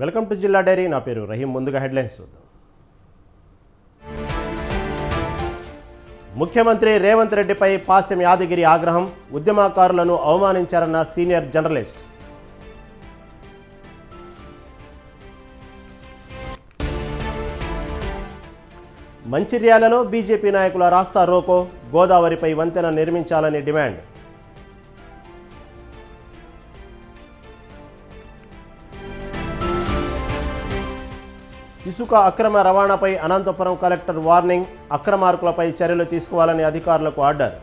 Welcome to జిల్లా dairy. నా పేరు రహీం. ముందుగా హెడ్లైన్స్ చూద్దాం. ముఖ్యమంత్రి రేవంత్ రెడ్డిపై పాసెం యాదగిరి ఆగ్రహం. ఉద్యమకారులను అవమానించారన్న సీనియర్ జర్నలిస్ట్. మంచిర్యాలలో బీజేపీ నాయకుల రాస్తా రోకో. గోదావరిపై వంతెన నిర్మించాలని డిమాండ్. ఇసుక అక్రమ రవాణాపై అనంతపురం కలెక్టర్ వార్నింగ్. అక్రమార్కులపై చర్యలు తీసుకోవాలని అధికారులకు ఆర్డర్.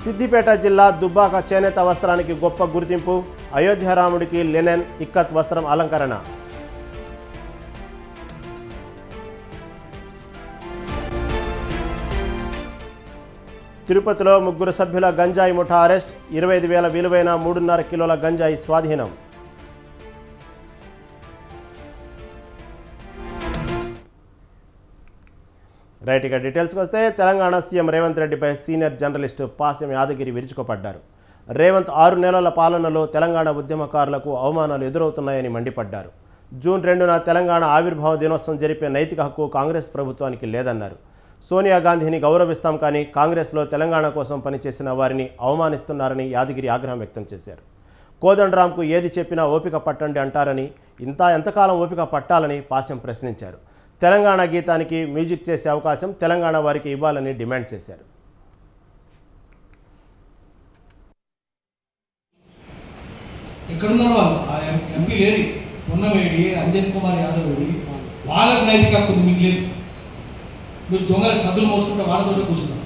సిద్దిపేట జిల్లా దుబ్బాక చేనేత వస్త్రానికి గొప్ప గుర్తింపు. అయోధ్య రాముడికి లెనెన్ ఇక్కత్ వస్త్రం అలంకరణ. తిరుపతిలో 3 సభ్యుల గంజాయి ముఠా అరెస్ట్. 25,000 విలువైన 3.5 కిలోల గంజాయి స్వాధీనం. రైట్, ఇక డీటెయిల్స్కి వస్తే తెలంగాణ సీఎం రేవంత్ రెడ్డిపై సీనియర్ జర్నలిస్టు పాసెం యాదగిరి విరుచుకుపడ్డారు. రేవంత్ 6 నెలల పాలనలో తెలంగాణ ఉద్యమకారులకు అవమానాలు ఎదురవుతున్నాయని మండిపడ్డారు. జూన్ 2న తెలంగాణ ఆవిర్భావ దినోత్సవం జరిపే నైతిక హక్కు కాంగ్రెస్ ప్రభుత్వానికి లేదన్నారు. సోనియా గాంధీని గౌరవిస్తాం, కానీ కాంగ్రెస్లో తెలంగాణ కోసం పనిచేసిన వారిని అవమానిస్తున్నారని యాదగిరి ఆగ్రహం వ్యక్తం చేశారు. కోదండరాంకు ఏది చెప్పినా ఓపిక పట్టండి అంటారని, ఎంతకాలం ఓపిక పట్టాలని పాసెం ప్రశ్నించారు. తెలంగాణ గీతానికి మ్యూజిక్ చేసే అవకాశం తెలంగాణ వారికి ఇవ్వాలని డిమాండ్ చేశారు. ఎక్కడున్నారు వాళ్ళు? ఆ ఎంపీ లేరు, పొన్నవేడి, అంజన్ కుమార్ యాదవ్ వేడి, వాళ్ళకి నైతిక హక్కు ఉంది, మీకు లేదు. మీరు దొంగల సద్దులు మోసుకుంటే వాళ్ళతోటే కూర్చున్నారు.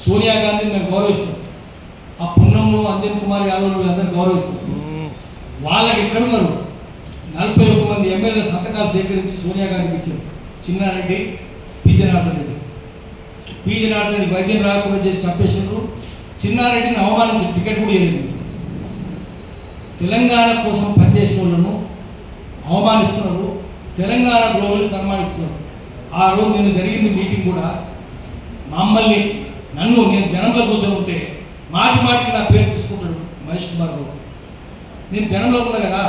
సోనియా గాంధీని మేము గౌరవిస్తాం, ఆ పున్నమ్ము, అంజన్ కుమార్ యాదవ్ వీళ్ళందరూ గౌరవిస్తాం. వాళ్ళకి ఎక్కడున్నారు? 41 మంది ఎమ్మెల్యేల సంతకాలు సేకరించి సోనియా గాంధీకి ఇచ్చారు. చిన్నారెడ్డి, పీజనార్దన్ రెడ్డి. పీజనార్దన్ రెడ్డి వైద్యం రాకుండా చేసి చంపేసారు. చిన్నారెడ్డిని అవమానించారు, టికెట్ కూడా ఇవ్వలేదు. తెలంగాణ కోసం పనిచేసిన వాళ్ళను అవమానిస్తున్నారు, తెలంగాణ గ్లోబల్ సన్మానిస్తున్నారు. ఆ రోజు నేను జరిగింది మీటింగ్ కూడా, నన్ను నేను జనంలో కూర్చొని ఉంటే మాటికి నా పేరు తీసుకుంటాడు మహేష్ కుమార్ రావు. నేను జనంలో ఉన్నా కదా.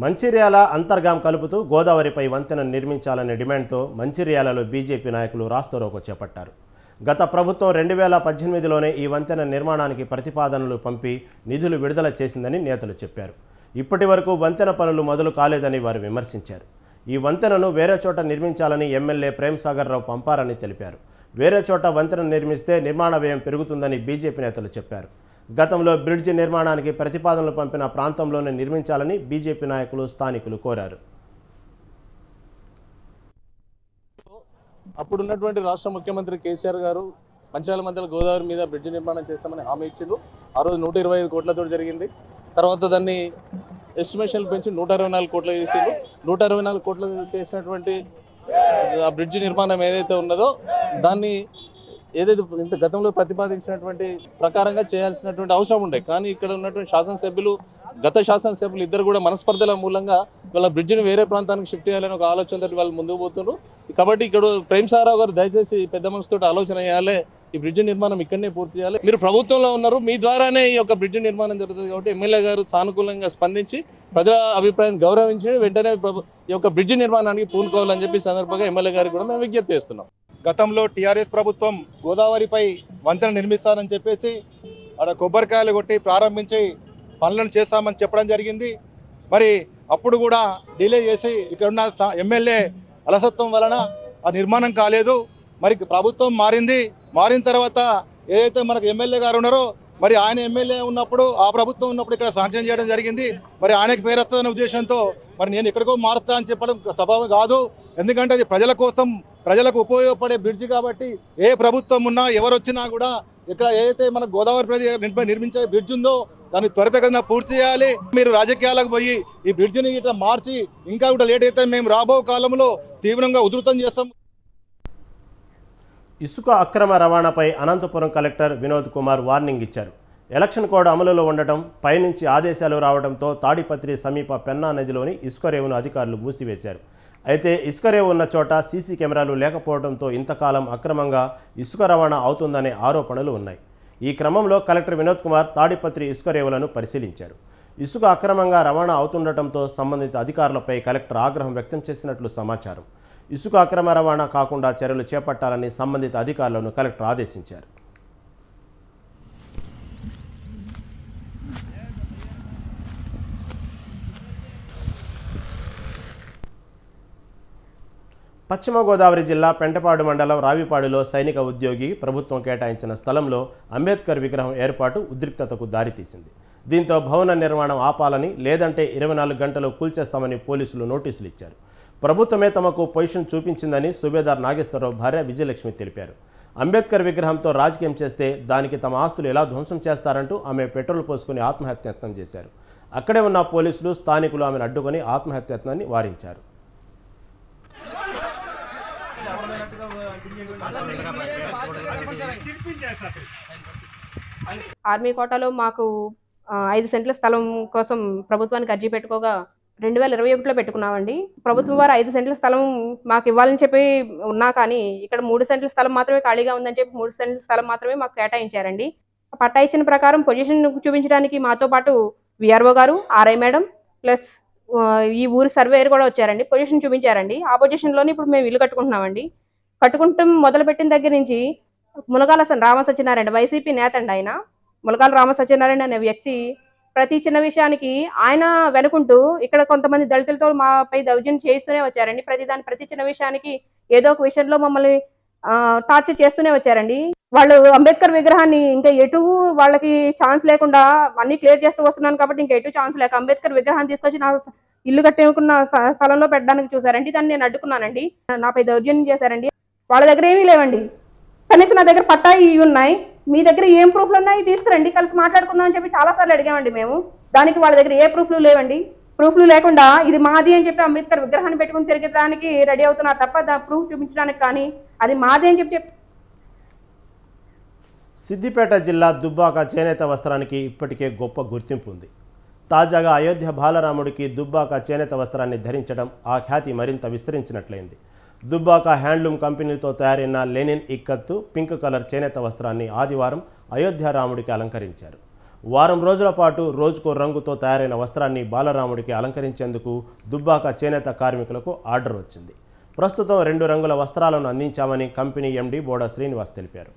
మంచిర్యాల అంతర్గాం కలుపుతూ గోదావరిపై వంతెన నిర్మించాలనే డిమాండ్తో మంచిర్యాలలో బీజేపీ నాయకులు రాస్తారోకో చేపట్టారు. గత ప్రభుత్వం 2018లోనే ఈ వంతెన నిర్మాణానికి ప్రతిపాదనలు పంపి నిధులు విడుదల చేసిందని నేతలు చెప్పారు. ఇప్పటి వరకు వంతెన పనులు మొదలు కాలేదని వారు విమర్శించారు. ఈ వంతెనను వేరే చోట నిర్మించాలని ఎమ్మెల్యే ప్రేమ్సాగర్ రావు పంపారని తెలిపారు. వేరే చోట వంతెన నిర్మిస్తే నిర్మాణ వ్యయం పెరుగుతుందని బీజేపీ నేతలు చెప్పారు. గతంలో బ్రిడ్జి నిర్మాణానికి ప్రతిపాదనలు పంపిన ప్రాంతంలోనే నిర్మించాలని బీజేపీ నాయకులు, స్థానికులు కోరారు. అప్పుడున్నటువంటి రాష్ట్ర ముఖ్యమంత్రి కేసీఆర్ గారు మంచిర్యాల మధ్యలో గోదావరి మీద బ్రిడ్జి నిర్మాణం చేస్తామని హామీ ఇచ్చిండ్రు. ఆ రోజు 125 కోట్లతో జరిగింది. తర్వాత దాన్ని ఎస్టిమేషన్లు పెంచి 124 కోట్లు చేసిండ్రు. 124 కోట్లు చేసినటువంటి ఆ బ్రిడ్జి నిర్మాణం ఏదైతే ఉన్నదో దాన్ని ఇంత గతంలో ప్రతిపాదించినటువంటి ప్రకారంగా చేయాల్సినటువంటి అవసరం ఉండే. కానీ ఇక్కడ ఉన్నటువంటి గత శాసనసభ్యులు ఇద్దరు కూడా మనస్పర్ధల మూలంగా వాళ్ళ బ్రిడ్జిని వేరే ప్రాంతానికి షిఫ్ట్ చేయాలని ఒక ఆలోచనతో వాళ్ళు ముందుకు పోతున్నారు. కాబట్టి ఇక్కడ ప్రేమ్సాగర్ గారు దయచేసి పెద్ద మనసుతో ఆలోచన చేయాలి, ఈ బ్రిడ్జి నిర్మాణం ఇక్కడనే పూర్తి చేయాలి. మీరు ప్రభుత్వంలో ఉన్నారు, మీ ద్వారానే ఈ యొక్క బ్రిడ్జి నిర్మాణం జరుగుతుంది. కాబట్టి ఎమ్మెల్యే గారు సానుకూలంగా స్పందించి ప్రజల అభిప్రాయం గౌరవించి వెంటనే ఈ యొక్క బ్రిడ్జి నిర్మాణానికి పూనుకోవాలని చెప్పి సందర్భంగా ఎమ్మెల్యే గారికి కూడా మేము విజ్ఞప్తి చేస్తున్నాం. గతంలో టీఆర్ఎస్ ప్రభుత్వం గోదావరిపై వంతెన నిర్మిస్తానని చెప్పేసి అక్కడ కొబ్బరికాయలు కొట్టి ప్రారంభించి పనులను చేస్తామని చెప్పడం జరిగింది. మరి అప్పుడు కూడా డిలే చేసి ఇక్కడున్న ఎమ్మెల్యే అలసత్వం వలన ఆ నిర్మాణం కాలేదు. మరి ప్రభుత్వం మారిన తర్వాత ఏదైతే మనకు ఎమ్మెల్యే గారు ఉన్నారో, మరి ఆయన ఎమ్మెల్యే ఉన్నప్పుడు, ఆ ప్రభుత్వం ఉన్నప్పుడు ఇక్కడ శాంక్షన్ చేయడం జరిగింది. మరి ఆయనకు పేరు వస్తుందనే ఉద్దేశంతో మరి నేను ఎక్కడికో మారుస్తా అని చెప్పడం స్వభావం కాదు. ఎందుకంటే అది ప్రజల కోసం, ప్రజలకు ఉపయోగపడే బ్రిడ్జి కాబట్టి ఏ ప్రభుత్వం ఉన్నా, ఎవరు వచ్చినా కూడా ఇక్కడ ఏదైతే మన గోదావరి నిర్మించే బ్రిడ్జ్ ఉందో దాన్ని త్వరితగతిన పూర్తి చేయాలి. మీరు రాజకీయాలకు పోయి ఈ బ్రిడ్జిని ఇట్లా మార్చి ఇంకా కూడా లేట్ అయితే మేము రాబో కాలంలో తీవ్రంగా ఉధృతం చేస్తాం. ఇసుక అక్రమ రవాణాపై అనంతపురం కలెక్టర్ వినోద్ కుమార్ వార్నింగ్ ఇచ్చారు. ఎలక్షన్ కోడ్ అమలులో ఉండటం, పైనుంచి ఆదేశాలు రావడంతో తాడిపత్రి సమీప పెన్నా నదిలోని ఇసుక రేవును అధికారులు మూసివేశారు. అయితే ఇసుక రేవు ఉన్న చోట సీసీ కెమెరాలు లేకపోవడంతో ఇంతకాలం అక్రమంగా ఇసుక రవాణా అవుతుందనే ఆరోపణలు ఉన్నాయి. ఈ క్రమంలో కలెక్టర్ వినోద్ కుమార్ తాడిపత్రి ఇసుక రేవులను పరిశీలించారు. ఇసుక అక్రమంగా రవాణా అవుతుండటంతో సంబంధిత అధికారులపై కలెక్టర్ ఆగ్రహం వ్యక్తం చేసినట్లు సమాచారం. ఇసుక అక్రమ రవాణా కాకుండా చర్యలు చేపట్టాలని సంబంధిత అధికారులను కలెక్టర్ ఆదేశించారు. పశ్చిమ గోదావరి జిల్లా పెంటపాడు మండలం రావిపాడులో సైనిక ఉద్యోగి ప్రభుత్వం కేటాయించిన స్థలంలో అంబేద్కర్ విగ్రహం ఏర్పాటు ఉద్రిక్తతకు దారితీసింది. దీంతో భవన నిర్మాణం ఆపాలని, లేదంటే 24 గంటలు కూల్చేస్తామని పోలీసులు నోటీసులు ఇచ్చారు. ప్రభుత్వమే తమకు పొజిషన్ చూపించిందని సుబేదార్ నాగేశ్వరరావు భార్య విజయలక్ష్మి తెలిపారు. అంబేద్కర్ విగ్రహంతో రాజకీయం చేస్తే దానికి తమ ఆస్తులు ఎలా ధ్వంసం చేస్తారంటూ ఆమె పెట్రోల్ పోసుకుని ఆత్మహత్యయత్నం చేశారు. అక్కడే ఉన్న పోలీసులు, స్థానికులు ఆమెను అడ్డుకొని ఆత్మహత్యయత్నాన్ని వారించారు. ఆర్మీ కోటాలో మాకు 5 సెంట్ల స్థలం కోసం ప్రభుత్వానికి అర్జీ పెట్టుకోగా 2021లో పెట్టుకున్నామండి. ప్రభుత్వం వారు 5 సెంట్ల స్థలం మాకు ఇవ్వాలని చెప్పి ఉన్నా కానీ ఇక్కడ 3 సెంట్ల స్థలం మాత్రమే ఖాళీగా ఉందని చెప్పి 3 సెంట్ల స్థలం మాత్రమే మాకు కేటాయించారండి. పట్టా ఇచ్చిన ప్రకారం పొజిషన్ చూపించడానికి మాతో పాటు విఆర్ఓ గారు, ఆర్ఐ మేడం ప్లస్ ఈ ఊరి సర్వేయర్ కూడా వచ్చారండి. పొజిషన్ చూపించారండి. ఆ పొజిషన్లోనే ఇప్పుడు మేము ఇల్లు కట్టుకుంటున్నామండి. కట్టుకుంటాం మొదలుపెట్టిన దగ్గర నుంచి ములగాల రామసత్యనారాయణ వైసీపీ నేత అండి. ఆయన ములగాల రామసత్యనారాయణ అనే వ్యక్తి ప్రతి చిన్న విషయానికి ఆయన వెనుకుంటూ ఇక్కడ కొంతమంది దళితులతో మాపై దౌర్జన్యం చేస్తూనే వచ్చారండి. ప్రతి చిన్న విషయానికి ఏదో ఒక విషయంలో మమ్మల్ని టార్చర్ చేస్తూనే వచ్చారండి. వాళ్ళు అంబేద్కర్ విగ్రహాన్ని ఇంకా ఎటు వాళ్ళకి ఛాన్స్ లేకుండా అన్ని క్లియర్ చేస్తూ వస్తున్నాను కాబట్టి ఇంకా ఎటు ఛాన్స్ లేక అంబేద్కర్ విగ్రహాన్ని తీసుకొచ్చి నా ఇల్లు కట్టుకున్న స్థలంలో పెట్టడానికి చూసారండి. దాన్ని నేను అడ్డుకున్నానండి. నాపై దౌర్జన్యం చేశారండి. వాళ్ళ దగ్గర ఏమీ లేవండి. కనీసం నా దగ్గర పట్టా ఇవి ఉన్నాయి, మీ దగ్గర ఏం ప్రూఫ్లు ఉన్నాయి తీసుకురండి, కలిసి మాట్లాడుకుందాం అని చెప్పి చాలాసార్లు అడిగామండి మేము. దానికి వాళ్ళ దగ్గర ఏ ప్రూఫ్లు లేవండి. ప్రూఫ్లు లేకుండా ఇది మాది అని చెప్పి అంబేద్కర్ విగ్రహాన్ని పెట్టుకుని తిరగడానికి రెడీ అవుతున్నారు తప్ప ప్రూఫ్ చూపించడానికి కానీ అది మాది అని చెప్పి. సిద్దిపేట జిల్లా దుబ్బాక చేనేత వస్త్రానికి ఇప్పటికే గొప్ప గుర్తింపు ఉంది. తాజాగా అయోధ్య బాలరాముడికి దుబ్బాక చేనేత వస్త్రాన్ని ధరించడం ఆ ఖ్యాతి మరింత విస్తరించినట్లయింది. దుబ్బాక హ్యాండ్లూమ్ కంపెనీతో తయారైన లెనిన్ ఇక్కత్తు పింక్ కలర్ చేనేత వస్త్రాన్ని ఆదివారం అయోధ్య రాముడికి అలంకరించారు. వారం రోజుల పాటు రోజుకో రంగుతో తయారైన వస్త్రాన్ని బాలరాముడికి అలంకరించేందుకు దుబ్బాక చేనేత కార్మికులకు ఆర్డర్ వచ్చింది. ప్రస్తుతం 2 రంగుల వస్త్రాలను అందించామని కంపెనీ ఎండీ బోడా శ్రీనివాస్ తెలిపారు.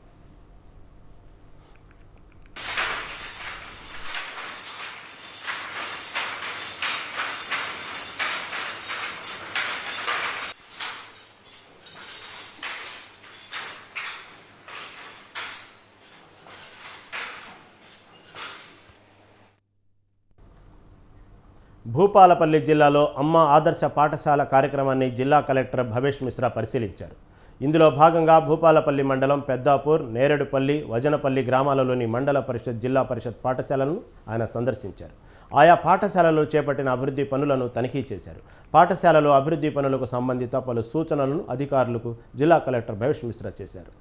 భూపాలపల్లి జిల్లాలో అమ్మ ఆదర్శ పాఠశాల కార్యక్రమాన్ని జిల్లా కలెక్టర్ భవేష్ మిశ్రా పరిశీలించారు. ఇందులో భాగంగా భూపాలపల్లి మండలం పెద్దాపూర్, నేరేడుపల్లి, వజనపల్లి గ్రామాలలోని మండల పరిషత్, జిల్లా పరిషత్ పాఠశాలను ఆయన సందర్శించారు. ఆయా పాఠశాలలో చేపట్టిన అభివృద్ధి పనులను తనిఖీ చేశారు. పాఠశాలలో అభివృద్ధి పనులకు సంబంధిత పలు సూచనలను అధికారులకు జిల్లా కలెక్టర్ భవేష్ మిశ్రా చేశారు.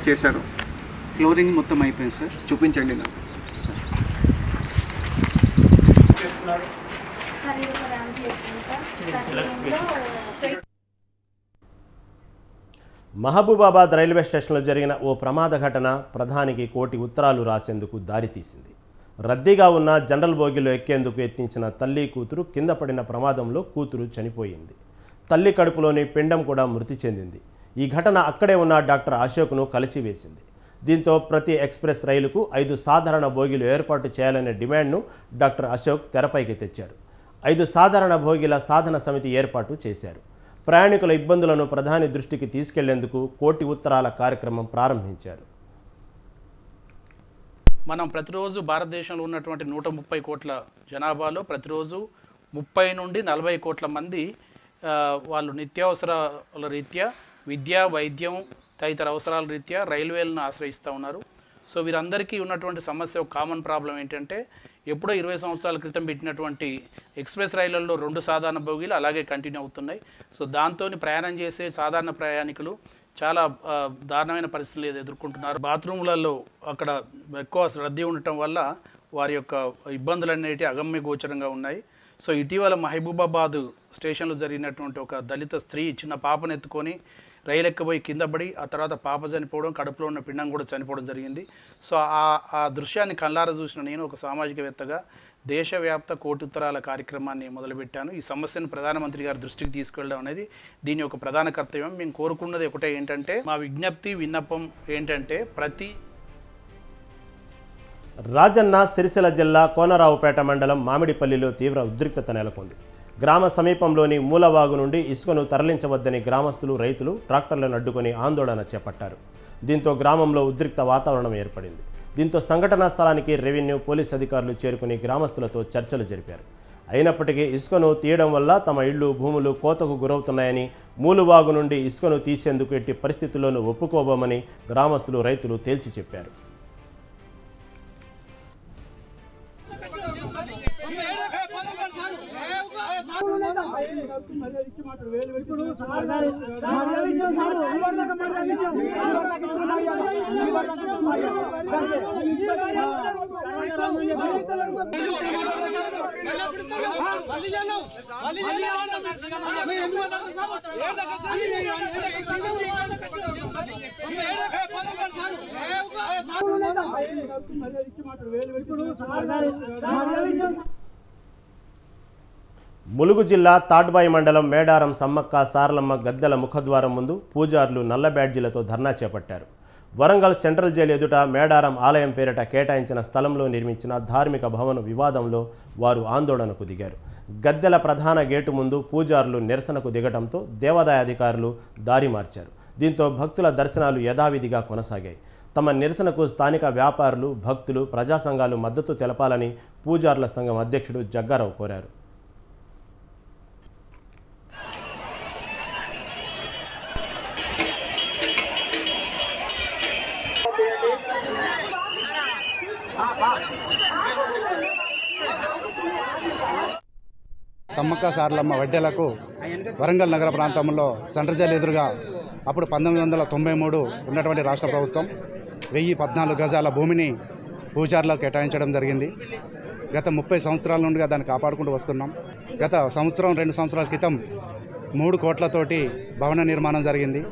చేశారు. ఫ్లోరింగ్ మొత్తం అయిపోయింది సార్, చూపించండి నాకు. మహబూబాబాద్ రైల్వే స్టేషన్లో జరిగిన ఓ ప్రమాద ఘటన ప్రధానికి కోటి ఉత్తరాలు రాసేందుకు దారితీసింది. రద్దీగా ఉన్న జనరల్ బోగిలో ఎక్కేందుకు యత్నించిన తల్లి కూతురు కింద పడిన ప్రమాదంలో కూతురు చనిపోయింది. తల్లి కడుపులోని పిండం కూడా మృతి చెందింది. ఈ ఘటన అక్కడే ఉన్న డాక్టర్ అశోక్ను కలిచివేసింది. దీంతో ప్రతి ఎక్స్ప్రెస్ రైలుకు 5 సాధారణ బోగీలు ఏర్పాటు చేయాలనే డిమాండ్ను డాక్టర్ అశోక్ తెరపైకి తెచ్చారు. 5 సాధారణ బోగీల సాధన సమితి ఏర్పాటు చేశారు. ప్రయాణికుల ఇబ్బందులను ప్రధాని దృష్టికి తీసుకెళ్లేందుకు కోటి ఉత్తరాల కార్యక్రమం ప్రారంభించారు. మనం ప్రతిరోజు భారతదేశంలో ఉన్నటువంటి 130 కోట్ల జనాభాలో ప్రతిరోజు 30 నుండి 40 కోట్ల మంది వాళ్ళు నిత్యావసరాల రీత్యా విద్య, వైద్యం తదితర అవసరాల రీత్యా రైల్వేలను ఆశ్రయిస్తూ ఉన్నారు. సో వీరందరికీ ఉన్నటువంటి సమస్య, ఒక కామన్ ప్రాబ్లం ఏంటంటే ఎప్పుడో 20 సంవత్సరాల క్రితం పెట్టినటువంటి ఎక్స్ప్రెస్ రైళ్లలో 2 సాధారణ బోగీలు అలాగే కంటిన్యూ అవుతున్నాయి. సో దాంతో ప్రయాణం చేసే సాధారణ ప్రయాణికులు చాలా దారుణమైన పరిస్థితులు ఎదుర్కొంటున్నారు. బాత్రూములలో అక్కడ ఎక్కువ రద్దీ ఉండటం వల్ల వారి యొక్క ఇబ్బందులు అనేవి అగమ్య గోచరంగా ఉన్నాయి. సో ఇటీవల మహబూబాబాద్ స్టేషన్లో జరిగినటువంటి ఒక దళిత స్త్రీ చిన్న పాపను ఎత్తుకొని రైలు ఎక్కబోయి కింద పడి ఆ తర్వాత పాప చనిపోవడం, కడుపులో ఉన్న పిండం కూడా చనిపోవడం జరిగింది. సో ఆ దృశ్యాన్ని కళ్ళారా చూసిన నేను ఒక సామాజికవేత్తగా దేశవ్యాప్త కోటి ఉత్తరాల కార్యక్రమాన్ని మొదలుపెట్టాను. ఈ సమస్యను ప్రధానమంత్రి గారి దృష్టికి తీసుకెళ్ళడం అనేది దీని యొక్క ప్రధాన కర్తవ్యం. మేము కోరుకున్నది ఒకటే ఏంటంటే, మా విజ్ఞప్తి విన్నపం ఏంటంటే, రాజన్న సిరిసిల్ల జిల్లా కోనరావుపేట మండలం మామిడిపల్లిలో తీవ్ర ఉద్రిక్తత నెలకొంది. గ్రామ సమీపంలోని మూలవాగు నుండి ఇసుకను తరలించవద్దని గ్రామస్తులు, రైతులు ట్రాక్టర్లను అడ్డుకొని ఆందోళన చేపట్టారు. దీంతో గ్రామంలో ఉద్రిక్త వాతావరణం ఏర్పడింది. దీంతో సంఘటనా స్థలానికి రెవెన్యూ, పోలీస్ అధికారులు చేరుకుని గ్రామస్తులతో చర్చలు జరిపారు. అయినప్పటికీ ఇసుకను తీయడం వల్ల తమ ఇళ్లు, భూములు కోతకు గురవుతున్నాయని, మూలువాగు నుండి ఇసుకను తీసేందుకు ఎట్టి పరిస్థితుల్లోనూ ఒప్పుకోబోమని గ్రామస్తులు, రైతులు తేల్చి చెప్పారు. ములుగు జిల్లా తాడ్వాయి మండలం మేడారం సమ్మక్క సారలమ్మ గద్దెల ముఖద్వారం ముందు పూజారులు నల్ల బ్యాడ్జీలతో ధర్నా చేపట్టారు. వరంగల్ సెంట్రల్ జైలు ఎదుట మేడారం ఆలయం పేరిట కేటాయించిన స్థలంలో నిర్మించిన ధార్మిక భవన వివాదంలో వారు ఆందోళనకు దిగారు. గద్దెల ప్రధాన గేటు ముందు పూజారులు నిరసనకు దిగటంతో దేవాదాయ అధికారులు దారి మార్చారు. దీంతో భక్తుల దర్శనాలు యథావిధిగా కొనసాగాయి. తమ నిరసనకు స్థానిక వ్యాపారులు, భక్తులు, ప్రజా సంఘాలు మద్దతు తెలపాలని పూజారుల సంఘం అధ్యక్షుడు జగ్గారావు కోరారు. సమ్మక్క సారలమ్మ వడ్డెలకు వరంగల్ నగర ప్రాంతంలో సెంట్రల్ జైలు ఎదురుగా అప్పుడు 1993 ఉన్నటువంటి రాష్ట్ర ప్రభుత్వం 1014 గజాల భూమిని పూజారులకు కేటాయించడం జరిగింది. గత 30 సంవత్సరాల నుండిగా దాన్ని కాపాడుకుంటూ వస్తున్నాం. గత సంవత్సరం 2 సంవత్సరాల క్రితం 3 కోట్లతోటి భవన నిర్మాణం జరిగింది.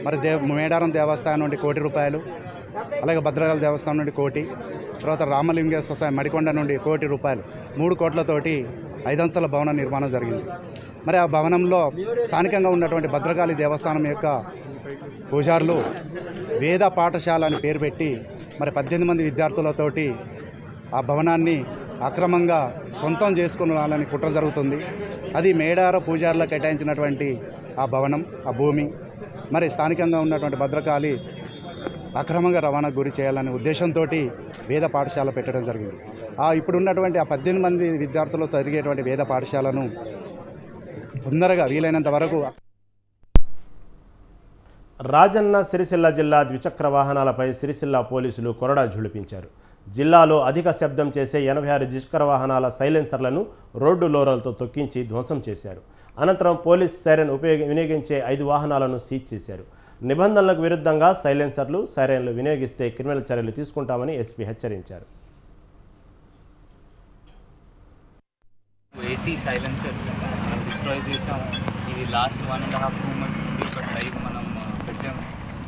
మరి మేడారం దేవస్థానం నుండి ₹1 కోటి, అలాగే భద్రకాళి దేవస్థానం నుండి ₹1 కోటి, తర్వాత రామలింగ సొసైటీ మడికొండ నుండి ₹1 కోటి, 3 కోట్లతోటి 5 అంతస్తుల భవన నిర్మాణం జరిగింది. మరి ఆ భవనంలో స్థానికంగా ఉన్నటువంటి భద్రకాళి దేవస్థానం యొక్క పూజారులు వేద పాఠశాల అని పేరు పెట్టి మరి 18 మంది విద్యార్థులతోటి ఆ భవనాన్ని అక్రమంగా సొంతం చేసుకుని కుట్ర జరుగుతుంది. అది మేడార పూజారులకు కేటాయించినటువంటి ఆ భవనం, ఆ భూమి మరి స్థానికంగా ఉన్నటువంటి భద్రకాళి అక్రమంగా రవాణాకు గురి చేయాలనే ఉద్దేశంతో వేద పాఠశాల పెట్టడం జరిగింది. ఇప్పుడు ఉన్నటువంటి ఆ 18 మంది విద్యార్థులతో జరిగేటువంటి వేద పాఠశాలను తొందరగా వీలైనంత వరకు. రాజన్న సిరిసిల్ల జిల్లా ద్విచక్ర వాహనాలపై సిరిసిల్ల పోలీసులు కొరడా ఝుళిపించారు. జిల్లాలో అధిక శబ్దం చేసే 86 ద్విచక్ర వాహనాల సైలెన్సర్లను రోడ్డు లోరలతో తొక్కించి ధ్వంసం చేశారు. అనంతరం పోలీస్ సైరన్ వినియోగించే 5 వాహనాలను సీజ్ చేశారు. నిబంధనలకు విరుద్ధంగా సైలెన్సర్లు, సైరన్లు వినియోగిస్తే క్రిమినల్ చర్యలు తీసుకుంటామని ఎస్పీ హెచ్చరించారు. 80 సైలెన్సర్ మనం డిస్ట్రాయ్ చేసాము. ఇది లాస్ట్ 1.5-2 months నుండి ఒక డ్రైవ్ మనం పెట్టాము.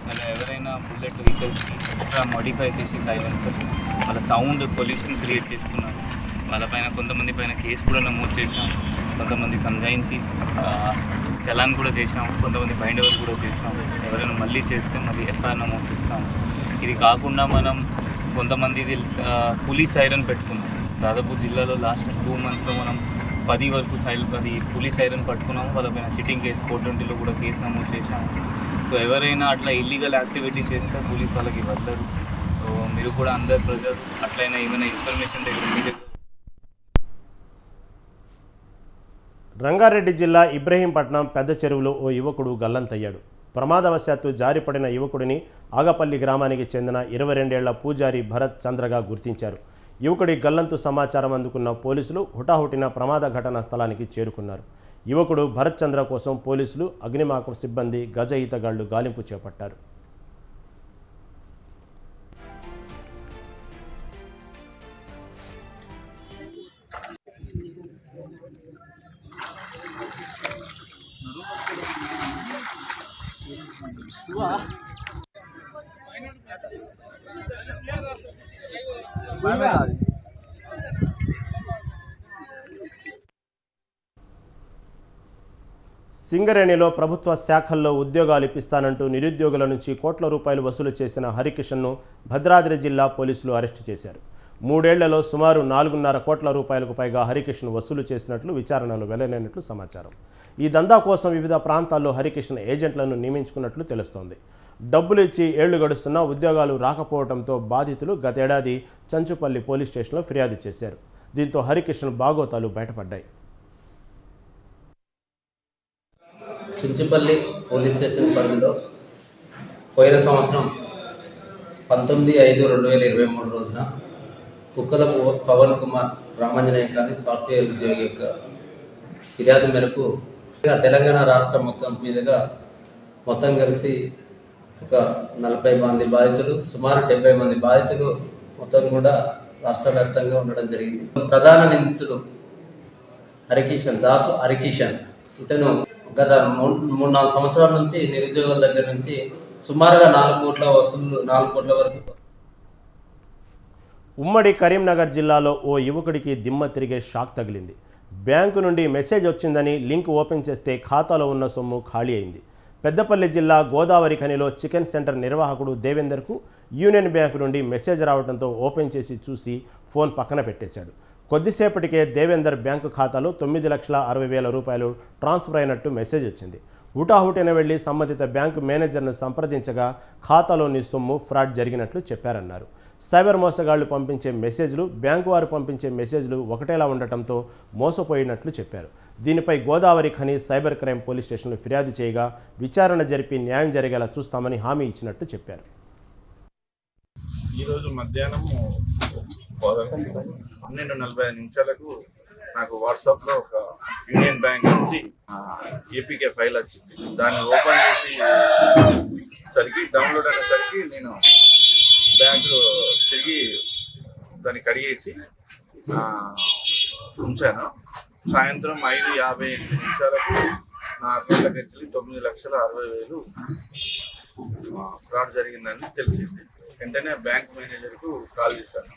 మళ్ళీ ఎవరైనా బుల్లెట్ వెహికల్స్కి ఎక్స్ట్రా మోడిఫై చేసి సైలెన్సర్ వాళ్ళ సౌండ్ పొల్యూషన్ క్రియేట్ చేస్తున్నారు. వాళ్ళపైన కొంతమంది పైన కేసు కూడా నమోదు చేసాం. కొంతమంది సంజాయించి చలాన్ కూడా చేసాం. కొంతమంది బైండ్ ఓవర్ కూడా చేసాం. ఎవరైనా మళ్ళీ చేస్తే మళ్ళీ ఎఫ్ఐఆర్ నమోదు చేస్తాం. ఇది కాకుండా మనం కొంతమంది పోలీస్ సైరన్ పెట్టుకున్నాం. దాదాపు జిల్లాలో లాస్ట్ 2 monthsలో మనం 10 వరకు 10 పోలీస్ సైరన్ పట్టుకున్నాము. వాళ్ళపైన చిట్టింగ్ కేసు 420లో కూడా కేసు నమోదు చేసాము. సో ఎవరైనా అట్లా ఇల్లీగల్ యాక్టివిటీ చేస్తే పోలీస్ వాళ్ళకి వదలరు. సో మీరు కూడా అందరు ప్రజలు అట్లయినా ఏమైనా ఇన్ఫర్మేషన్ దగ్గర మీద. రంగారెడ్డి జిల్లా ఇబ్రహీంపట్నం పెద్ద చెరువులో ఓ యువకుడు గల్లంతయ్యాడు. ప్రమాదవశాత్తు జారిపడిన యువకుడిని ఆగపల్లి గ్రామానికి చెందిన 22 ఏళ్ల పూజారి భరత్ చంద్రగా గుర్తించారు. యువకుడి గల్లంతు సమాచారం అందుకున్న పోలీసులు హుటాహుటిన ప్రమాద ఘటనా స్థలానికి చేరుకున్నారు. యువకుడు భరత్ చంద్ర కోసం పోలీసులు, అగ్నిమాపక సిబ్బంది, గజ ఈతగాళ్లు గాలింపు చేపట్టారు. సింగరేణిలో ప్రభుత్వ శాఖల్లో ఉద్యోగాలు ఇప్పిస్తానంటూ నిరుద్యోగుల నుంచి కోట్ల రూపాయలు వసూలు చేసిన హరికిషన్ను భద్రాద్రి జిల్లా పోలీసులు అరెస్టు చేశారు. 3 ఏళ్లలో సుమారు 4.5 కోట్ల రూపాయలకు పైగా హరికిషన్ వసూలు చేసినట్లు విచారణలో వెల్లడైనట్లు సమాచారం. ఈ దందా కోసం వివిధ ప్రాంతాల్లో హరికిషన్ ఏజెంట్లను నియమించుకున్నట్లు తెలుస్తోంది. డబ్బులు ఇచ్చి ఏళ్లు గడుస్తున్నా ఉద్యోగాలు రాకపోవడంతో బాధితులు గతేడాది చంచుపల్లి పోలీస్ స్టేషన్లో ఫిర్యాదు చేశారు. దీంతో హరికిషన్ బాగోతాలు బయటపడ్డాయి. చుంచుపల్లి పోలీస్ స్టేషన్ పరిధిలో పోయిన సంవత్సరం 19/5/2023 రోజున కుక్కల పవన్ కుమార్ రామాంజనేయ గారి సాఫ్ట్వేర్ ఉద్యోగి యొక్క ఫిర్యాదు మేరకు తెలంగాణ రాష్ట్రం మొత్తం కలిసి ఒక 40 మంది బాధితులు, సుమారు 70 మంది బాధితులు మొత్తం కూడా రాష్ట్ర వ్యాప్తంగా ఉండడం జరిగింది. ప్రధాన నిందితుడు దాసు హరికిషన్ ఇతను గత 3-4 సంవత్సరాల నుంచి నిరుద్యోగుల దగ్గర నుంచి సుమారుగా 4 కోట్ల వరకు. ఉమ్మడి కరీంనగర్ జిల్లాలో ఓ యువకుడికి దిమ్మ తిరిగే షాక్ తగిలింది. బ్యాంకు నుండి మెసేజ్ వచ్చిందని లింక్ ఓపెన్ చేస్తే ఖాతాలో ఉన్న సొమ్ము ఖాళీ అయింది. పెద్దపల్లి జిల్లా గోదావరి ఖనిలో చికెన్ సెంటర్ నిర్వాహకుడు దేవేందర్కు యూనియన్ బ్యాంకు నుండి మెసేజ్ రావడంతో ఓపెన్ చేసి చూసి ఫోన్ పక్కన పెట్టేశాడు. కొద్దిసేపటికే దేవేందర్ బ్యాంకు ఖాతాలో 9,60,000 రూపాయలు ట్రాన్స్ఫర్ అయినట్టు మెసేజ్ వచ్చింది. హుటాహుటిన వెళ్లి సంబంధిత బ్యాంకు మేనేజర్ను సంప్రదించగా ఖాతాలోని సొమ్ము ఫ్రాడ్ జరిగినట్లు చెప్పారన్నారు. సైబర్ మోసగాళ్లు పంపించే మెసేజ్లు, బ్యాంకు వారు పంపించే మెసేజ్లు ఒకటేలా ఉండటంతో మోసపోయినట్లు చెప్పారు. దీనిపై Godavari Khani cyber crime police స్టేషన్లో ఫిర్యాదు చేయగా విచారణ జరిపి న్యాయం జరిగేలా చూస్తామని హామీ ఇచ్చినట్టు చెప్పారు. ఈరోజు మధ్యాహ్నం 12:45 నాకు వాట్సాప్లో ఒక యూనియన్ బ్యాంక్ నుంచి ఏపీకే ఫైల్ వచ్చింది. దాన్ని ఓపెన్ చేసి సరికి డౌన్లోడ్ అనేసరికి నేను బ్యాంకు తిరిగి దాన్ని కడిగేసి ఉంచాను. సాయంత్రం 5:58 నా అకౌంట్లోకి వచ్చి 9,60,000 ఫ్రాడ్ జరిగిందని తెలిసింది. వెంటనే బ్యాంక్ మేనేజర్కు కాల్ చేశాను.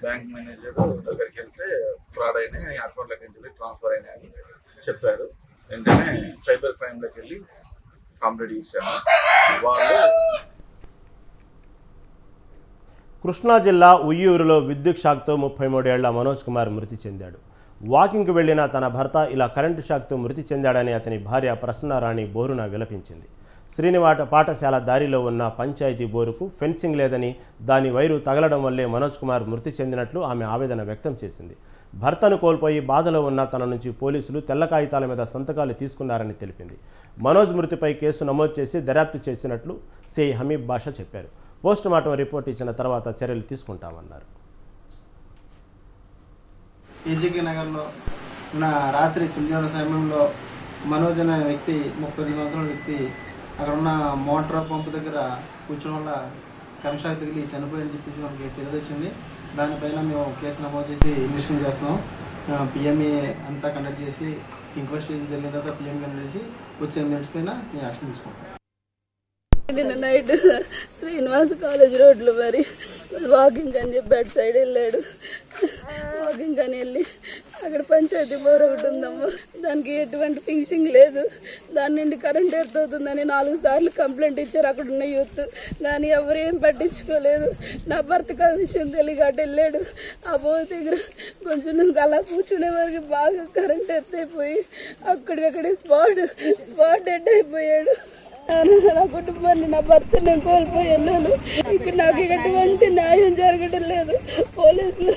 బ్యాంక్ మేనేజర్ దగ్గరికి వెళ్తే ఫ్రాడ్ అయినాయి, అకౌంట్లోకి వెళ్ళి ట్రాన్స్ఫర్ అయినాయి అని చెప్పారు. వెంటనే సైబర్ క్రైమ్లోకి వెళ్ళి కంప్లీట్ చేశాను. వాళ్ళు కృష్ణా జిల్లా ఉయ్యూరులో విద్యుత్ షాక్తో 33 ఏళ్ల మనోజ్ కుమార్ మృతి చెందాడు. వాకింగ్కు వెళ్లిన తన భర్త ఇలా కరెంటు షాక్తో మృతి చెందాడని అతని భార్య ప్రసన్నారాణి బోరున విలపించింది. శ్రీనివాట పాఠశాల దారిలో ఉన్న పంచాయతీ బోరుకు ఫెన్సింగ్ లేదని దాని వైరు తగలడం వల్లే మనోజ్ కుమార్ మృతి చెందినట్లు ఆమె ఆవేదన వ్యక్తం చేసింది. భర్తను కోల్పోయి బాధలో ఉన్న తన నుంచి పోలీసులు తెల్ల కాగితాల మీద సంతకాలు తీసుకున్నారని తెలిపింది. మనోజ్ మృతిపై కేసు నమోదు చేసి దర్యాప్తు చేసినట్లు సిఐ హమీద్ బాషా చెప్పారు. పోస్టుమార్టం రిపోర్ట్ ఇచ్చిన తర్వాత చర్యలు తీసుకుంటామన్నారు. ఏజీకే నగర్లో ఉన్న రాత్రి 9 సమయంలో మనోజ్ అనే వ్యక్తి 32 సంవత్సరాల వ్యక్తి అక్కడ ఉన్న మోటార్ పంపు దగ్గర కూర్చోవడం వల్ల కరెంట్ షాక్ తగిలి చనిపోయాడని చెప్పేసి మనకి ఫిర్యాదు వచ్చింది. దానిపైన మేము కేసు నమోదు చేసి ఇన్వెస్టిగేషన్ చేస్తున్నాం. పిఎంఏ అంతా కండక్ట్ చేసి ఇన్వెస్టిగేషన్ జరిగిన తర్వాత పిఎం కండక్ట్ చేసి వచ్చే మినిట్స్ పైన మేము యాక్షన్ తీసుకుంటాం. నిన్న నైట్ శ్రీనివాస్ కాలేజ్ రోడ్లో మరి వాకింగ్ అని చెప్పి అటు సైడ్ వెళ్ళాడు. వాకింగ్ అని వెళ్ళి అక్కడ పంచాయతీ బోర్ ఒకటి ఉందమ్మా, దానికి ఎటువంటి ఫిక్సింగ్ లేదు. దాని నుండి కరెంట్ ఎర్త్ అవుతుందని 4 సార్లు కంప్లైంట్ ఇచ్చారు అక్కడ ఉన్న యూత్, కానీ ఎవరు ఏం పట్టించుకోలేదు. నా భర్తకు ఆ విషయం తెలియక అటు వెళ్ళాడు. ఆ బోర్ దగ్గర కొంచెం అలా కూర్చునే వరకు బాగా కరెంట్ ఎర్త్ అయిపోయి అక్కడికక్కడే స్పాట్ డెడ్ అయిపోయాడు. నా కుటుంబాన్ని, నా భర్త నేను కోల్పోయాను. ఇక్కడ నాకు ఎటువంటి న్యాయం జరగడం లేదు. పోలీసులు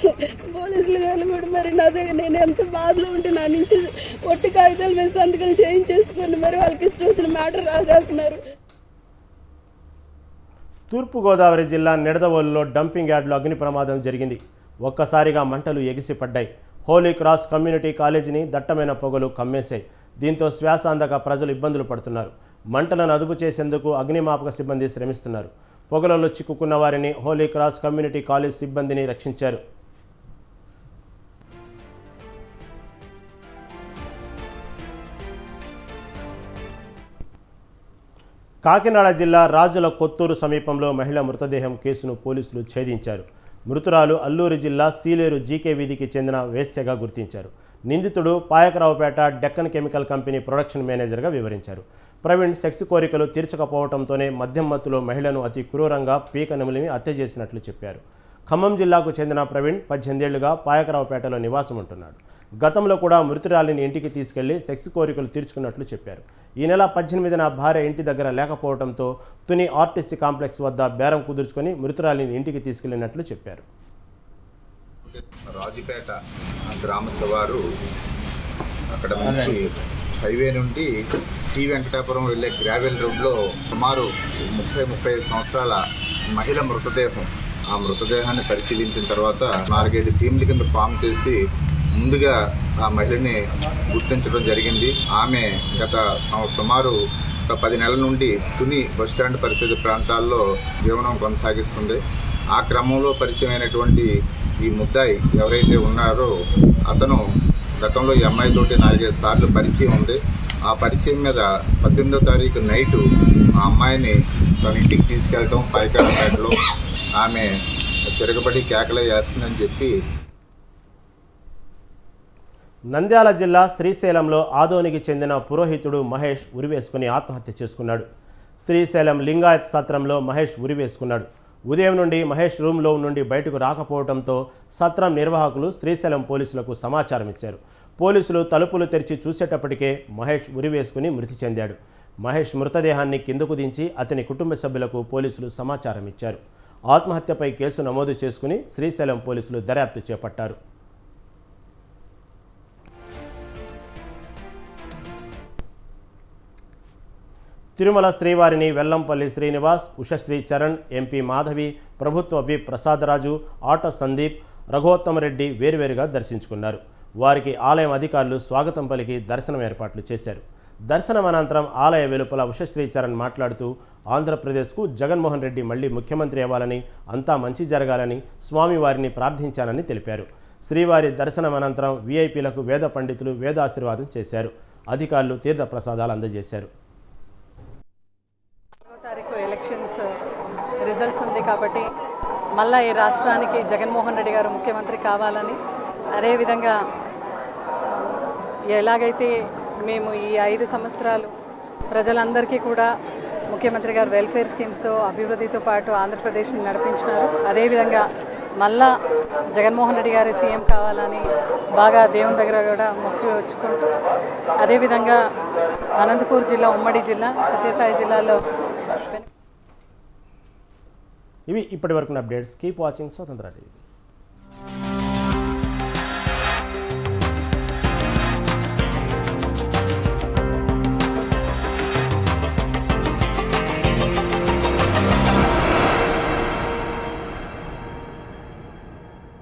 కానీ కూడా మరి నా దగ్గర నేను ఎంత బాధలో ఉంటే నా నుంచి ఒట్టి కాగితాల మీద సంతకాలు చేయించేసుకొని మరి వాళ్ళకి ఇష్టం వచ్చిన మ్యాటర్ రాసేస్తున్నారు. తూర్పుగోదావరి జిల్లా నిడదవోలులో డంపింగ్ యార్డ్లో అగ్ని ప్రమాదం జరిగింది. ఒక్కసారిగా మంటలు ఎగిసిపడ్డాయి. హోలీ క్రాస్ కమ్యూనిటీ కాలేజీని దట్టమైన పొగలు కమ్మేశాయి. దీంతో శ్వాస అందక ప్రజలు ఇబ్బందులు పడుతున్నారు. మంటలను అదుపు చేసేందుకు అగ్నిమాపక సిబ్బంది శ్రమిస్తున్నారు. పొగలలో చిక్కుకున్న వారిని హోలీ క్రాస్ కమ్యూనిటీ కాలేజ్ సిబ్బందిని రక్షించారు. కాకినాడ జిల్లా రాజుల కొత్తూరు సమీపంలో మహిళ మృతదేహం కేసును పోలీసులు ఛేదించారు. మృతురాలు అల్లూరు జిల్లా సీలేరు జీకే వీధికి చెందిన వేశ్యగా గుర్తించారు. నిందితుడు Payakaraopeta Deccan chemical company production మేనేజర్గా వివరించారు. ప్రవీణ్ సెక్స్ కోరికలు తీర్చకపోవడంతోనే మద్యం మత్తులో మహిళను అతి క్రూరంగా పీక నమిలిమి హత్య చేసినట్లు చెప్పారు. ఖమ్మం జిల్లాకు చెందిన ప్రవీణ్ 18 ఏళ్లుగా పాయకరావుపేటలో నివాసం ఉంటున్నాడు. గతంలో కూడా మృతురాలిని ఇంటికి తీసుకెళ్లి సెక్స్ కోరికలు తీర్చుకున్నట్లు చెప్పారు. ఈ నెల 18న భార్య ఇంటి దగ్గర లేకపోవడంతో తుని ఆర్టీసీ కాంప్లెక్స్ వద్ద బేరం కుదుర్చుకొని మృతురాలిని ఇంటికి తీసుకెళ్లినట్లు చెప్పారు. రాజుపేట గ్రామ సవారు అక్కడ నుంచి హైవే నుండి టీ వెంకటాపురం వెళ్ళే గ్రావెల్ రోడ్లో సుమారు 30-35 సంవత్సరాల మహిళ మృతదేహం. ఆ మృతదేహాన్ని పరిశీలించిన తర్వాత 4-5 టీంల కింద ఫామ్ చేసి ముందుగా ఆ మహిళని గుర్తించడం జరిగింది. ఆమె గత సుమారు ఒక 10 నెలల నుండి తుని బస్టాండ్ పరిసర ప్రాంతాల్లో జీవనం కొనసాగిస్తుంది. ఆ క్రమంలో పరిచయమైనటువంటి ఈ ముద్దాయి ఎవరైతే ఉన్నారో అతను గతంలో ఈ అమ్మాయితోటి 4-5 సార్లు పరిచయం ఉంది. ఆ పరిచయం మీద 18వ తారీఖు నైటు ఆ అమ్మాయిని తన ఇంటికి తీసుకెళ్ళటం, పాయకరావుపేటలో ఆమె తిరగబడి కేకలే వేస్తుందని చెప్పి. నంద్యాల జిల్లా శ్రీశైలంలో ఆదోనికి చెందిన పురోహితుడు మహేష్ ఉరివేసుకుని ఆత్మహత్య చేసుకున్నాడు. శ్రీశైలం లింగాయత్ సత్రంలో మహేష్ ఉరివేసుకున్నాడు. ఉదయం నుండి మహేష్ రూమ్లో నుండి బయటకు రాకపోవడంతో సత్రం నిర్వాహకులు శ్రీశైలం పోలీసులకు సమాచారం ఇచ్చారు. పోలీసులు తలుపులు తెరిచి చూసేటప్పటికే మహేష్ ఉరివేసుకుని మృతి చెందాడు. మహేష్ మృతదేహాన్ని కిందకు దించి అతని కుటుంబ సభ్యులకు పోలీసులు సమాచారం ఇచ్చారు. ఆత్మహత్యపై కేసు నమోదు చేసుకుని శ్రీశైలం పోలీసులు దర్యాప్తు చేపట్టారు. తిరుమల శ్రీవారిని వెల్లంపల్లి శ్రీనివాస్, ఉషశ్రీ చరణ్, ఎంపీ మాధవి, ప్రభుత్వ విప్ ప్రసాదరాజు, ఆటో సందీప్, రఘోత్తమరెడ్డి వేరువేరుగా దర్శించుకున్నారు. వారికి ఆలయం అధికారులు స్వాగతం పలికి దర్శనం ఏర్పాట్లు చేశారు. దర్శనం అనంతరం ఆలయ వెలుపల ఉషశ్రీ చరణ్ మాట్లాడుతూ ఆంధ్రప్రదేశ్కు జగన్మోహన్ రెడ్డి మళ్లీ ముఖ్యమంత్రి అవ్వాలని, అంతా మంచి జరగాలని స్వామివారిని ప్రార్థించానని తెలిపారు. శ్రీవారి దర్శనం అనంతరం వీఐపీలకు వేద పండితులు వేదాశీర్వాదం చేశారు. అధికారులు తీర్థ ప్రసాదాలు అందజేశారు. ఎలక్షన్స్ రిజల్ట్స్ ఉంది కాబట్టి మళ్ళీ ఈ రాష్ట్రానికి జగన్మోహన్ రెడ్డి గారు ముఖ్యమంత్రి కావాలని, అదేవిధంగా ఎలాగైతే మేము ఈ 5 సంవత్సరాలు ప్రజలందరికీ కూడా ముఖ్యమంత్రి గారు వెల్ఫేర్ స్కీమ్స్తో అభివృద్ధితో పాటు ఆంధ్రప్రదేశ్ని నడిపించినారు. అదేవిధంగా మళ్ళా జగన్మోహన్ రెడ్డి గారి సీఎం కావాలని బాగా దేవుని దగ్గర కూడా మొక్కి వచ్చుకుంటూ, అదేవిధంగా అనంతపూర్ జిల్లా ఉమ్మడి జిల్లా సత్యసాయి జిల్లాలో. ఇవి ఇప్పటి వరకు అప్డేట్స్. కీప్ వాచింగ్ స్వతంత్ర టీవీ.